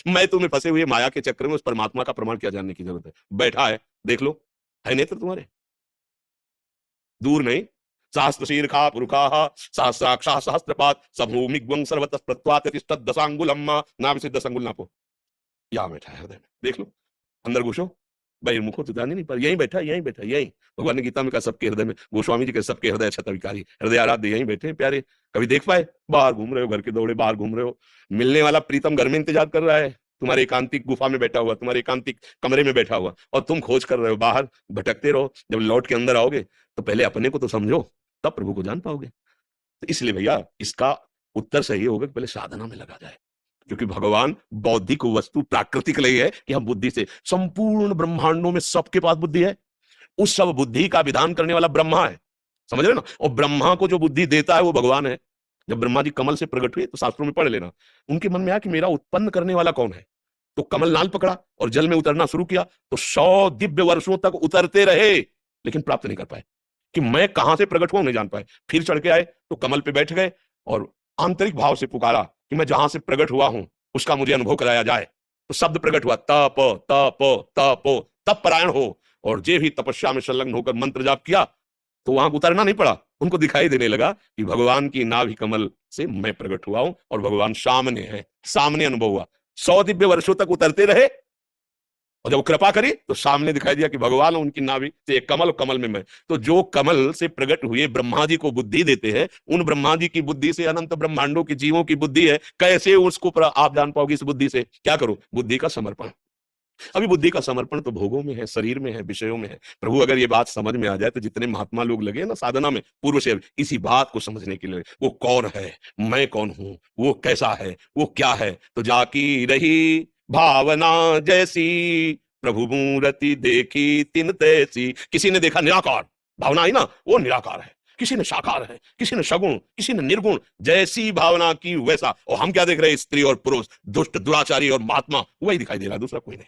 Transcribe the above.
मैं तुम्हें फंसे हुए माया के चक्र में उस परमात्मा का प्रमाण क्या जानने की जरूरत है? बैठा है, देख लो, है नेत्र तुम्हारे, दूर नहीं। सहस्त्र शीर्षा पुरुषा सहस्राक्षा सहस्त्रपात सभूमिग्वं सर्वतः प्रत्वात तिष्ठत् दशांगुलम नाभि से 10 अंगुल नापो। यहाँ बैठा है हृदय में, देख लो, अंदर घुसो, बहिर्मुखो तो जाने नहीं पर यहीं बैठा, यहीं बैठा, यहीं। भगवान ने गीता में कहा सबके हृदय में, गोस्वामी जी के सबके हृदय छत विकारी हृदय आराध्य यहीं बैठे हैं प्यारे। कभी देख पाए? बाहर घूम रहे हो, घर के दौड़े बाहर घूम रहे हो, मिलने वाला प्रीतम घर में इंतजार कर रहा है, तुम्हारे एकांतिक गुफा में बैठा हुआ, तुम्हारे एकांतिक कमरे में बैठा हुआ, और तुम खोज कर रहे हो बाहर, भटकते रहो। जब लौट के अंदर आओगे तो पहले अपने को तो समझो, तब प्रभु को जान पाओगे। तो इसलिए भैया इसका उत्तर सही होगा कि पहले साधना में लगा जाए, क्योंकि भगवान बौद्धिक वस्तु प्राकृतिक नहीं है कि हम बुद्धि से, संपूर्ण ब्रह्मांडों में सबके पास बुद्धि है, उस सब बुद्धि का विधान करने वाला ब्रह्मा है, समझ रहे ना। और ब्रह्मा को जो बुद्धि देता है वो भगवान है। जब ब्रह्मा जी कमल से प्रकट हुए तो शास्त्रों में पढ़ लेना, उनके मन में आया कि मेरा उत्पन्न करने वाला कौन है, तो कमल नाल पकड़ा और जल में उतरना शुरू किया, तो 100 दिव्य वर्षों तक उतरते रहे लेकिन प्राप्त नहीं कर पाए कि मैं कहां से प्रकट हुआ, नहीं जान पाए। फिर चढ़ के आए तो कमल पे बैठ गए और आंतरिक भाव से पुकारा कि मैं जहां से प्रकट हुआ हूं उसका मुझे अनुभव कराया जाए। तो शब्द प्रकट हुआ, तप तप तप, तप परायण हो। और जे भी तपस्या में संलग्न होकर मंत्र जाप किया तो वहां उतरना नहीं पड़ा, उनको दिखाई देने लगा कि भगवान की नाभि कमल से मैं प्रकट हुआ हूं और भगवान सामने है, सामने अनुभव हुआ। 100 दिव्य वर्षों तक उतरते रहे और जब वो कृपा करी तो सामने दिखाई दिया कि भगवान उनकी नाभि से एक कमल और कमल में मैं। तो जो कमल से प्रकट हुए ब्रह्मा जी को बुद्धि देते हैं, उन ब्रह्मा जी की बुद्धि से अनंत ब्रह्मांडों के जीवों की बुद्धि है, कैसे उसको आप जान पाओगे? इस बुद्धि से क्या करो? बुद्धि का समर्पण। अभी बुद्धि का समर्पण तो भोगों में है, शरीर में है, विषयों में है। प्रभु अगर ये बात समझ में आ जाए तो जितने महात्मा लोग लगे ना साधना में पूर्व से, इसी बात को समझने के लिए, वो कौन है, मैं कौन हूं, वो कैसा है, वो क्या है, तो जाकी रही भावना जैसी प्रभु मूर्ति देखी तिन तैसी। किसी ने देखा निराकार, भावना आई ना, वो निराकार है। किसी ने साकार है, किसी ने सगुण, किसी ने निर्गुण, जैसी भावना की वैसा। और हम क्या देख रहे हैं? स्त्री और पुरुष, दुष्ट दुराचारी और महात्मा, वही दिखाई दे रहा है, दूसरा कोई नहीं।